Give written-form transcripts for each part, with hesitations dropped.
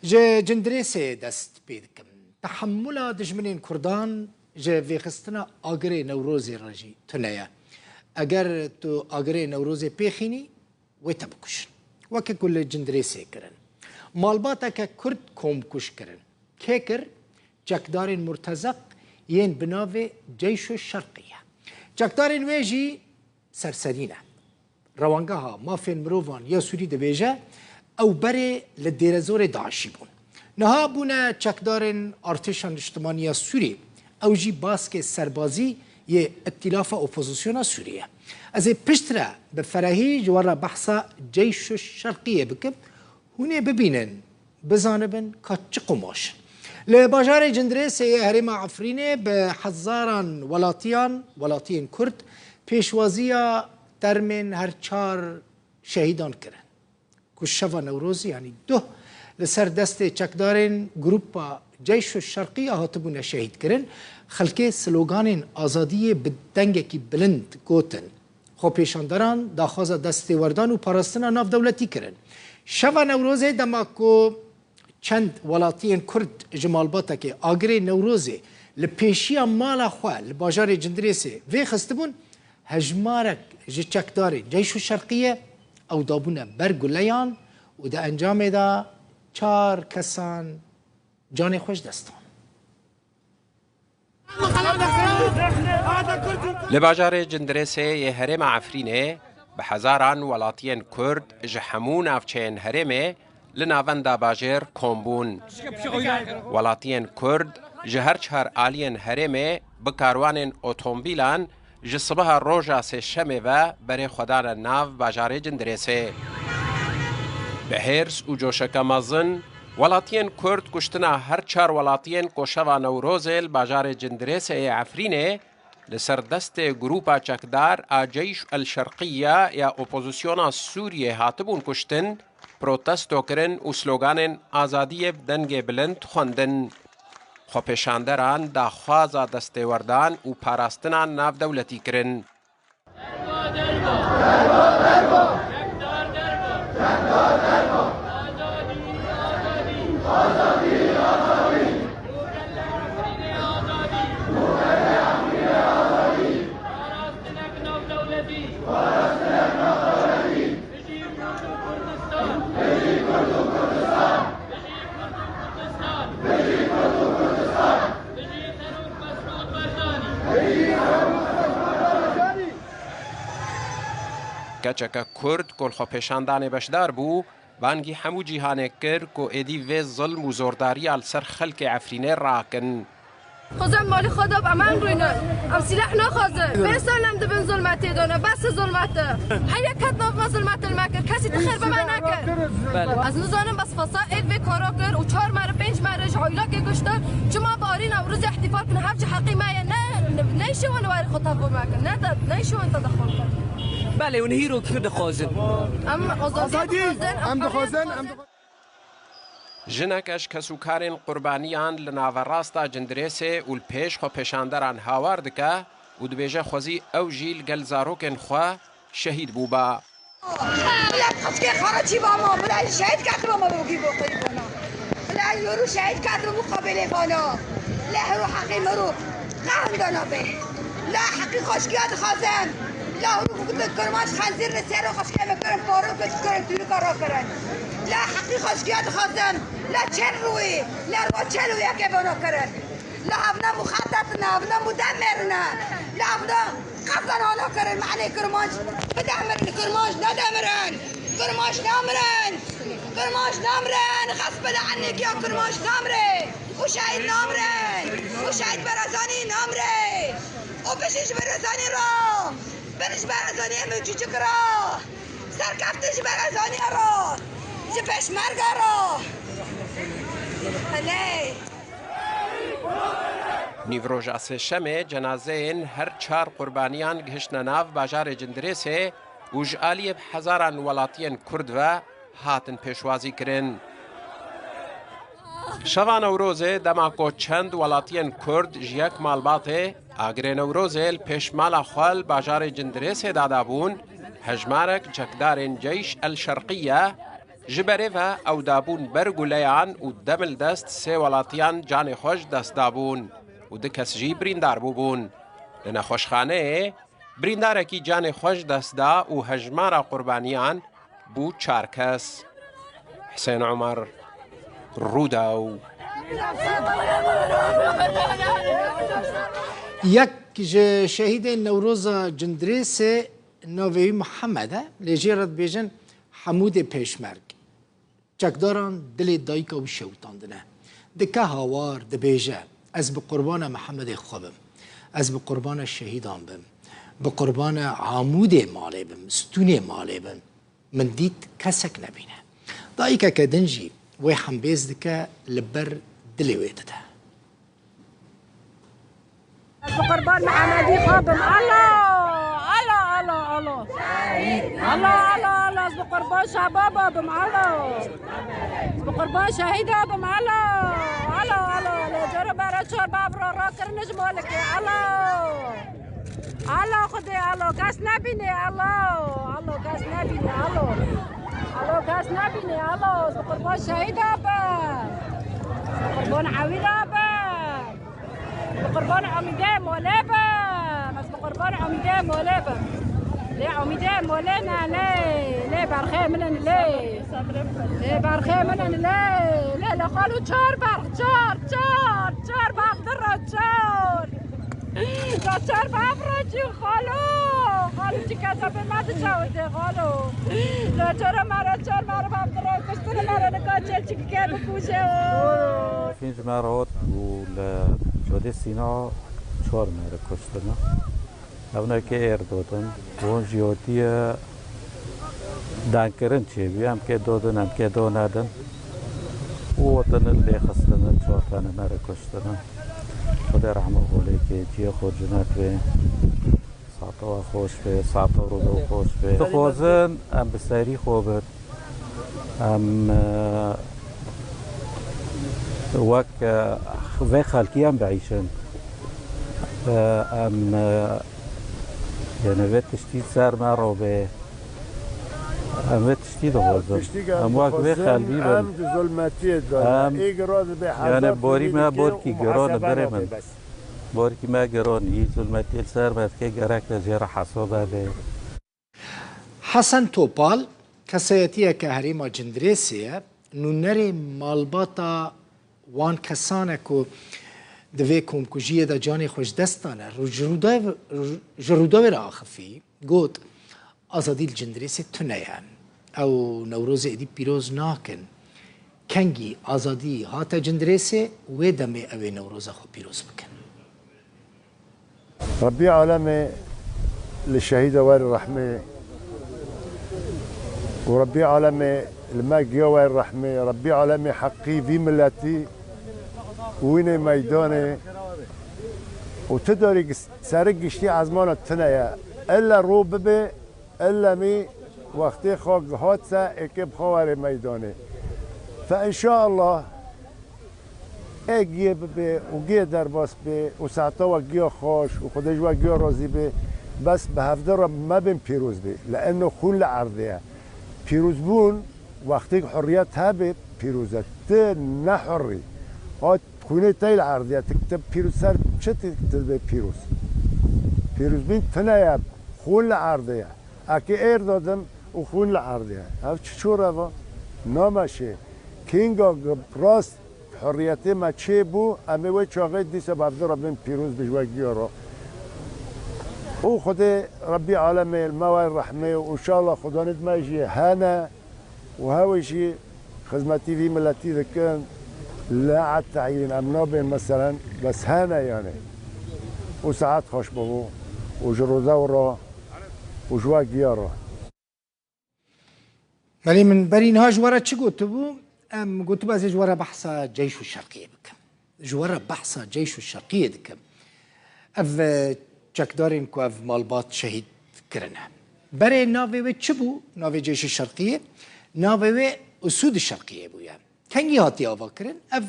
جندريسي دست بيدكم تحمل دجمنين كردان في خستنا آگری نوروزی راجی تنایا اگر تو آگری نوروزی پیخینی و تبکشن وک کل جندريسي کرن مالباتا که کرد کوم کش کرن که کر جکدار مرتزق ين بناو جيش الشرقية جکدار ویجی سرسرینه روانگاها مافین مروفان یا سوری دبیجه او بره لدیرزور داعشی بون نها بونه چکدارن ارتشان اجتماعی سوری او جی باسک سربازی یه ائتلاف اپوزیسیون سوریه از پشتره به فرهی جوار بحثا جیش الشرقیه بکب هونه ببینن بزانبن که چه قماش لباجار جندريسي هرم عفرينه بحزاران ولاتيان كرد پیشوازیا ترمن هر چار شهیدان کرن کشوا نوروزی یعنی دو لسر دست چکدارن گروپا جيش الشرقية هاتبون شهید کرن خلکه سلوگان آزادی بدنگ کی بلند گوتن خو پیشانداران داخواز دست وردان و پاراستنا ناف دولتی کرن شوا نوروزی دماکو چند ولاتیان کرد جمالباتا که آگری نوروزی لپیشی مالا خواه لباجار جندريسي وی خستبون هجمارك جچکدار جيش الشرقية او دابونا برگولیان و دا انجام دا 4 کسان جان خوش دستان لباجار جندريسي هرم عفرينه بحزاران ولاتيان كرد جحمون افچين هرمه لناوندا باجر کومبون ولاتیان کرد جهر چهار آلین هرمه بکاروان اتومبیلان جصبها روژا سه شمه و بر خدان ناو باجار جندريسي به هرس و جوشک مازن ولاتیان کرد کشتنا هر چهار ولاتیان کوشوا نوروزل باجار جندريسي عفرینه لسر دست گروپا چکدار جيش الشرقية یا اپوزیسیونا سوریه هاتبون کشتن پروتستو کرن و سلوگان آزادی دنگ بلند خوندن خو پیشاندران دا خوازا دستوردان و پاراستنان ناف دولتی کرن کچک کرد کل خو پیشاندان بشدار بو بانگی همو جیهانه کر کو ایدی وی ظلم و زورداری آل سر خلق عفرینه راکن خوزم مال خدا بمن روینه ام سلاح نخوازه بیسانم دبن ظلمتی دانه بس ظلمته هیا کتناف ما ظلمت المکر کسی تخیر به من نکر از نزانم بس فاسا اید وی کارا کر و 4 مره 5 مره جایلا که گشتن چما باری نوروز احتفال کنه هفچه حقی مایه نه نیشوان واری خود تفور مکن نه نیشوان تدخل کن بله اون هیرو کرد خوازن ام خازن جنکش کسوکارین قربانیان لناوراستا جندريسي و الپیش خو پیشاندران هاوار دکه و دبیجه خوزی او جیل گل زاروکن خوا شهید بوبا لا خسكي خرجي ماما بلا شهيد كاتب ما بوكي بوقي بنا لا يورو شهيد كاتب مقابل بنا لا رو حقي مرو قاندنا به لا حقي خشكيات خازن لا رو كرماش خنزير نسير خشكي مكرم فارو كرم تلو كارا كرن لا حقي خشكيات خازن لا تشروي لا رو تشروي يا كيفنا كرن لا ابنا مخططنا ابنا مدمرنا لا ابنا قصدنا انا كرن معني كرماش بدمرن كرماش ندمرن كرماش نامرن كرماش نامرن غصب عنك يا كرماش نامرن وشاهد نامرن وشاهد برزاني نامرن وبشيش برزاني را برش برزاني امجو چکرا سرکفتش برزاني را جفش مرگ را هلی نیوروژا سه شمه جنازه این هر 4 قربانیان گهشتن ناو باجار جندريسي و جعالی هزاران ولاتیان کرد و هاتن پیشوازی کرن شوا نوروزه دماکو چند ولاتیان کرد جیک مالباته آگره نوروزه پیش مالا خوال باجار جندريسي دادا بون هجمارک چکدارن جيش الشرقية جبره و او دابون برگولیان و دمل دست سه ولاتیان جان خوش دست دابون و ده کس جی بریندار بوبون. لنا خوشخانه بریندارکی جان خوش دست دا و هجمارا قربانیان بو 4 کس. حسین عمر، روداو. یک شهید نوروز جندریس نوی محمد لجیرت بیجن حمود پیشمرگ چکداران دل دایک و شوتاندنه دکه هاوار دبیجه از به قربان محمد خوبم از به قربان شهیدان بم به قربان عمود مالی بم ستون مالی بم من دید کسک نبینه دایکه که دنجی وی حنبیز دکه لبر دلی ویده ده قربان محمدي خابم الله الله الله الله الله الله الله قربان شباب بم الله قربان شهيد بم الله الله الله جرب برا چور باب را راکر نجمالك الله الله خدي الله کس نبینه الله الله کس نبینه الله الله کس نبینه الله قربان شهيد بم قربان عويد بم بقربان عميدة مولابة بس بقربان عميدة مولابة ليه عميدة مولانا ليه برخي منن ليه برخي منن ليه لا قالوا تشار برخ تشار برخ درة تشار لا تشار بفرجي خالو تي كذا بما تشاوده خالو لا ترى مرة تشار مرة بفرجي كشتنا مرة نكاتل تي كيف بكوشه فين جماعات ولا جاده سینا 4 مهر کشتن اونا که ایر دادن اون جیاتی دانکرن چه بی هم که دادن هم که دادن او وطن لی خستن 4 تانه مهر کشتن خدا رحمه خاله که جی خود جنت به ساعتا خوش به ساعتا رو دو خوش به تخوازن هم بسری خوبت هم وک و خالقی هم بعیشن ام یعنی وقت تشتید سر ما رو به ام وقت تشتید خوازم ام وقت و خالقی بر ام ظلمتی دارم یعنی باری ما بار کی گران بره من باری کی ما گران یه ظلمتی سر ما که گرک نجار حسابه به حسن توپال کسایتیه که هریما جندریسیه نونری مالباتا وان کسانه که دوی کمکوژیه دا جانی خوش دستانه رو جروداوی را آخفی گوت آزادی الجندریسی تنیان او نوروز ایدی پیروز ناکن کنگی آزادی هاتا جندریسی و دمی اوی نوروز خو پیروز بکن ربي عالمي للشهيد وائل الرحمة وربي عالمي الماجيا وائل الرحمة ربي عالمي حقي في ملتي وين ميداني وتدري سرق شتي عزمانة تنايا إلا روببي إلا مي وقتي خاق هاتسا اكب خوار ميداني فإن شاء الله اگه به اوگه در باس به و ساعتا و گیا خوش و خودش و گیا راضی به بس به هفته را مبین پیروز به لانه خون لعرضه پیروز بون وقتی حریت هبه پیروزه ته نه حری ها خونه تایل عرضه تکتب پیروز سر چه تکتب به پیروز بین تنه خون لعرضه اگه ایر دادم و خون لعرضه ها چطور و نامشه کینگا راست حریتی ما چه بو اما وی چاقه دیسه بافده ربیم پیروز بجواگی را او خود ربی عالم الموای رحمه و انشاءالله خدا ندماجی هانا و هاوشی خدمتی وی ملتی دکن لا عد تعیین امنا بین مثلا بس هانا یعنی و ساعت خوش بابو و جروده را و جواگی را ولی من برینها جواره چی گوتو بو؟ قلت بقى جوارا بحث جيش الشرقية بكم جوارا بحث جيش الشرقية دكم اف چك دارين كو اف مالبات شهيد كرنا بري ناوي وي چبو ناوي جيش الشرقية ناوي وي اسود الشرقية بويا كنگي هاتي آوا کرن اف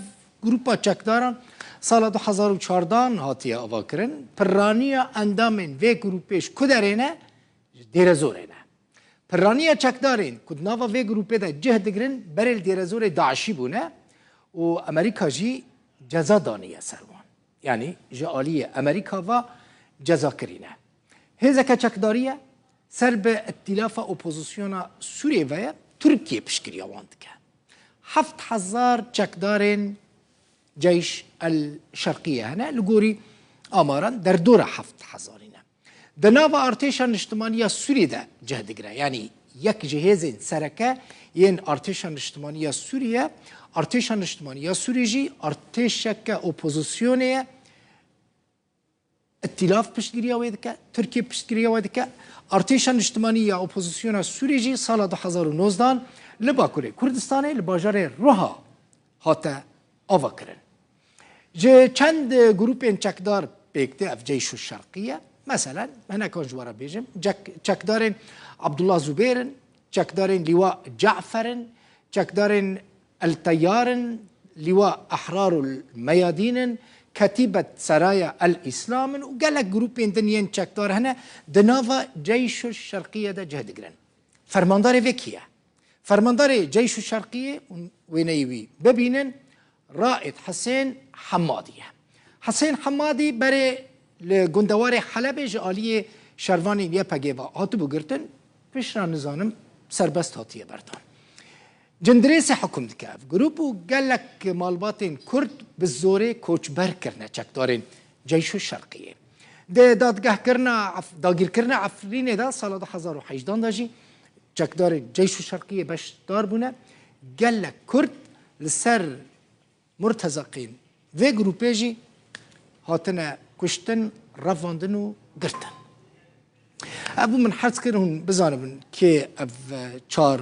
گروپا چك داران سال 2014 هاتي آوا کرن پرانيا اندامين وي گروپيش كو درينه دير زورينه پرانیه چکدارین کد ناوا وی گروپه ده جه دگرن برل دیرزور داعشی بونه و امریکا جی جزا دانیه سروان یعنی جالیه امریکا و جزا کرینه هزا که چکداریه سر به اتلاف اپوزیسیون سوریه و ترکیه پشکریه واند که 7000 چکدارین جيش الشرقية هنا لقوري آمارا در دور 7000 دناوا ارتشا اجتماعية سوريا ده جهد قرا يعني يك جهاز سركة ين ارتشا اجتماعية سوريا ارتشا اجتماعية سوريجي ارتشا كأوبوزيسيونية ائتلاف پشتگیری ويدك تركيا پشتگیری ويدك ارتشا اجتماعية اوبوزيسيون سوريجي سال 2019 لباكوري كردستان لباجار روها هاتا آوا کرن جه چند گروپین چکدار بیکته اف جیش الشرقیه مثلا هنا کن جوارا بیجم چکدارن عبدالله زبیرن چکدارن لواء جعفرن چکدارن التيارن لواء احرار الميادين كتيبة سرايا الاسلام وقالك جروبين دنيين چکدار هنا دناوا جيش الشرقية ده جهد گرن فرماندار وكيه فرماندار جيش الشرقية وينيوي ببينن رائد حسين حمادية حسين حمادي بري لجندوار حلب جالية شرواني يبقى هاتو بگرتن پیشرا نظانم سربست هاتیه بردان جندريس حكم دكاف جروبو قال لك مالباتين كرد بالزوري كوچبر كرنا چكدارين جيش الشرقية ده دادگاه كرنا داگير كرنا عفرين ده سال 2018 داجي چكدارين جيش الشرقية باش دار بونه قال لك كرد لسر مرتزقين و گروپیجی هاتنا کشتن رفاندن و گرتن ابو من حرص کرن بزانم که اب 4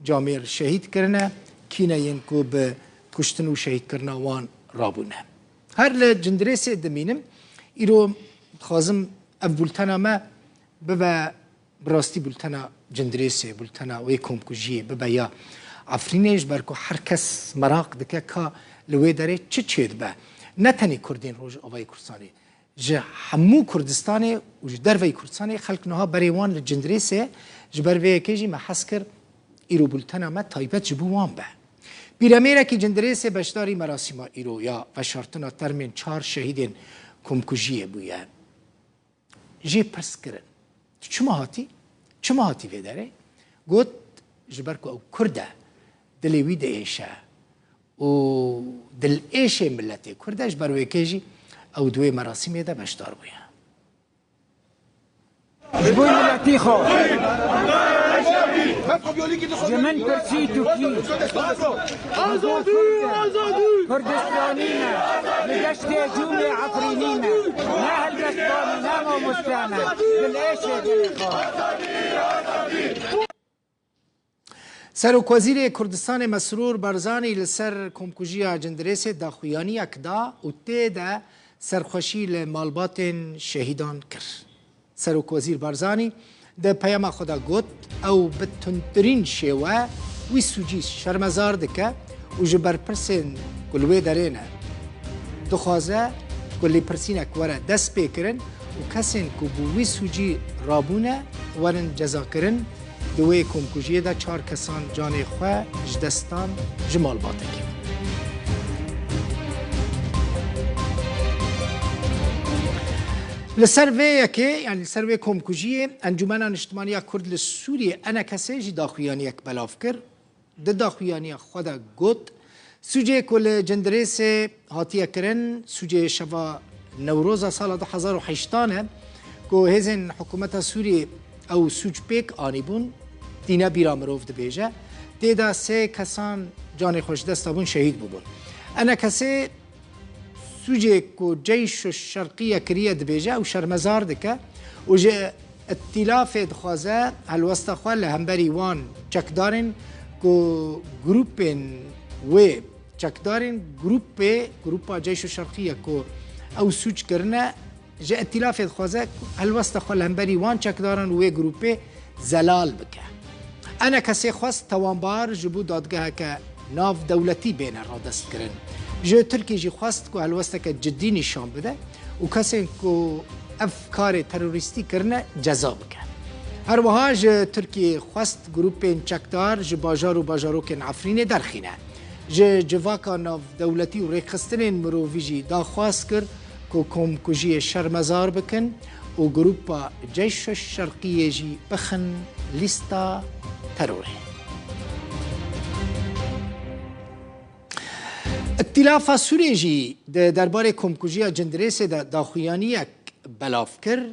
جامعه شهید کرنه کینا ین کو به کشتن و شهید کرنا وان رابونه هر لجندريس دمینم ایرو خازم اب بولتنا ما ببا براستی بولتنا جندريس بولتنا ويكم كوجي ببا يا عفرینش برکو هر کس مراق دکه که لوی داره چید به نه تنی کردین روز آوای کردستانی جه همو کردستانی و جه در وی کردستانی خلق نها بریوان لجندریسه جه بر وی که جی محس کر ایرو بولتنا ما تایبت جبوان به بیرمیره که جندریسه بشداری مراسم ایرو یا و شرطنا ترمین 4 شهیدین کمکوژیه بویه جه پرس کرن چما هاتی وی داره گوت جه برکو او کرده دلوی ده ایشه و دل ایشه ملتی کردش بروی کجی او دوی مراسمی ده بشدار بویا جبوی ملتی خواه جمن پرسی توکی کردستانینا لگشت جوم عفرینینا نه هلگستانی نه مستانا دل ایشه دل خواه سروکوزیر کردستان مسرور برزانی لسر کمکوژی جندریس داخویانی اکدا و تیدا سرخوشی لمالبات شهیدان کر سروکوزیر برزانی ده پیام خدا گوت او بتنترین شیوه وی سوجیس شرمزار دکه و جبر پرسین کلوی دارینه دخوازه کلی پرسینه کوره دست بیکرن و کسین که بوی سوجی رابونه ورن جزا کرن دوی کمکوژیه ده 4 کسان جان خواه جدستان جمال باتکی لسروی که یعنی لسروی کمکوژیه انجمن اجتماعی کرد لسوریه انا کسی جی داخویانی یک بلاف کر ده داخویانی خدا گوت سوجه کل جندریس هاتیه کرن سوجه شوا نوروز سال 2018 که هزین حکومت سوریه او سوج پیک آنی بون دینا بیرا مروف دبیجه دیدا 3 کسان جان خوش دستابون شهید بودن انا کسی سوجه کو جيش الشرقية كريه دبيجه و شرمزار دكه و جه ائتلاف دخوازه هالوسط خواه لهمبري وان چکدارن کو گروپن و چکدارن گروپا جيش الشرقية کو او سوج کرنه جه ائتلاف دخوازه هالوسط خواه لهمبري وان چکدارن و گروپ زلال بکه انا کسی خواست توانبار جبو دادگاه که ناف دولتی بین را دست کرن جه ترکی جی خواست که هلوسته که جدی نشان بده و کسی که افکار تروریستی کرنه جزا بکن هروها ج ترکیه خواست گروپین چکدار ج باجار و باجاروکن عفرین درخینه ج جواکا ناو دولتی و ریخستنین مروویجی دا خواست کرد که کمکجی شرمزار بکن و گروپا جیش الشرقیه جی بخن لیستا تروره. ائتلاف سوریه جی درباره کمکجی جندریس داخویانیک بلاف کرد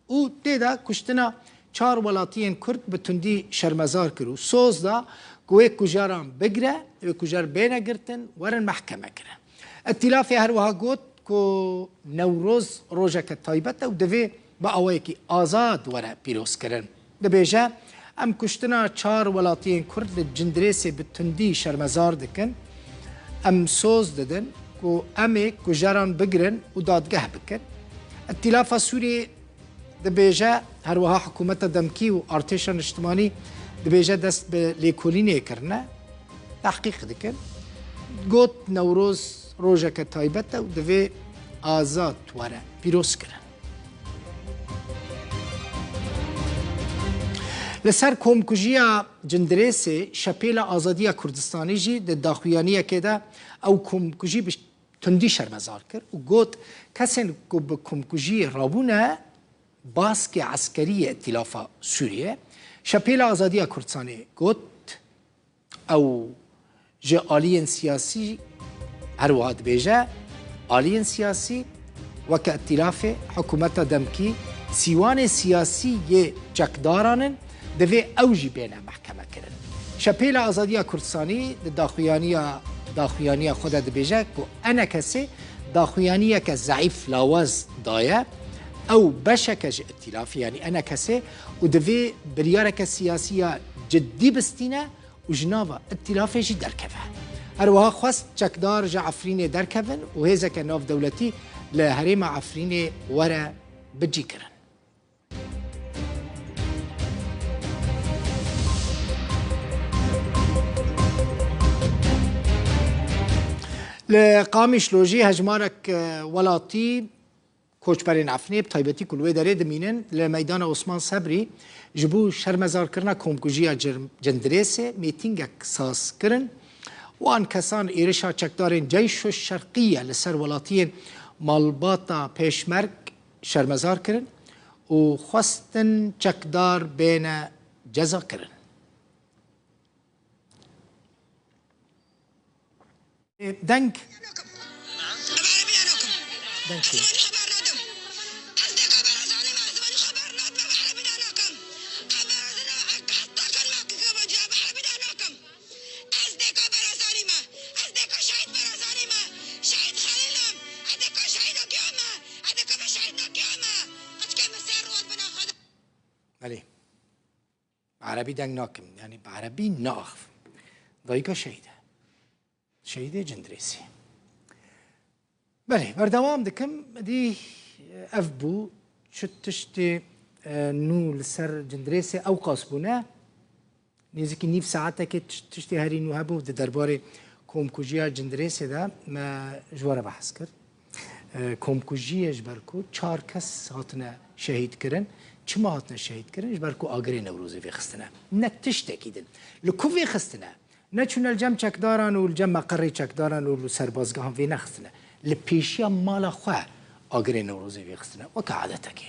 و دیده کشتنا 4 ولاتین کرد به تندی شرمزار کرد و سوز دا گوه کجاران بگره و کجار بینه گرتن ورن محکمه کرد. ائتلاف هر وها گوت که نوروز روژک تایبت و دوی با آوایی که آزاد وره پیروز کرن. دبیجه ام کشتنا 4 ولاتین کرد لجندریس به تندی شرمزار دکن ام سوز دادن که امه کجاران بگرن و دادگه بکن. ائتلاف سوریه دبیجه هر وها حکومت دمکی و ارتشان اجتماعی دبیجه دست به لیکولینه کرنه تحقیق دکن گوت نوروز روژک تایبت و دوی آزاد وره پیروز کرن. لسر کمکجی جندریس شپیل آزادی کردستانی جی ده داخویانیه که ده او کمکجی به تندی شرمزار کرد و گوت کسی که به کمکجی رابونه باسک عسکری ائتلاف سوریه شپیل آزادی کردستانی گوت او جه آلین سیاسی هر واد بیجه آلین سیاسی و که ائتلاف حکومت دمکی سیوان سیاسی یه چکدارانن دوی اوجی بینه محکمه کرن. شپیل آزادی کردستانی داخویانی خود دبیجه که انا کسی داخویانی که ضعیف لاوز دایه او بشکج ائتلافی یعنی انا کسی و دوی بریارک سیاسی جدی بستینه و جناوه ائتلافی جی درکوه. هر وها خواست چکدار جا عفرین درکوون و هیزه که ناف دولتی لحریم عفرین وره بجی کرن. لقامش لوجی هجمارک ولاتی کوچبرین عفنی بتایبتی کلوی داره دمینن لمیدان عثمان صبری جبو شرمزار کرنا کمکجی جندریس میتینگ ساس کرن و آن کسان ایرشا چکدارین جیش الشرقیه لسر ولاتین مالباتا پیشمرگ شرمزار کرن و خواستن چکدار بین جزا کرن. دنگ بله عربی دنگ ناکم یعنی بعربی ناخف دایگا شهید جندریسی. بله بردوام دکم دی اف بو شد تشتی نو لسر جندریسی او قاسبونه نیزکی نیف ساعته که تشتی هری نو هبو ده درباره کمکجی جندریسی ده ما جواره بحث کرد. کمکجی جبرکو 4 کس هاتنه شهید کرن چما هاتنه شهید کرن جبرکو آگری نوروزی وی خستنه نه تشتی کیدن لکو وی خستنه نه چون الجم چکداران و الجم مقری چکداران و سربازگاه هم وی نخستنه لپیشی مال خواه آگری نوروزی وی خستنه و که عادته که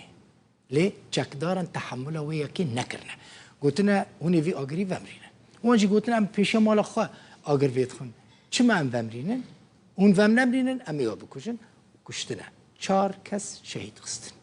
لی چکداران تحمل وی یکی نکرنه گوتنه هونی وی آگری ومرینه وانجی گوتنه ام پیشی مال خواه آگر وید خون چما ام ومرینن اون وم نمرینن امی ها بکشن کشتنه 4 کس شهید خستن.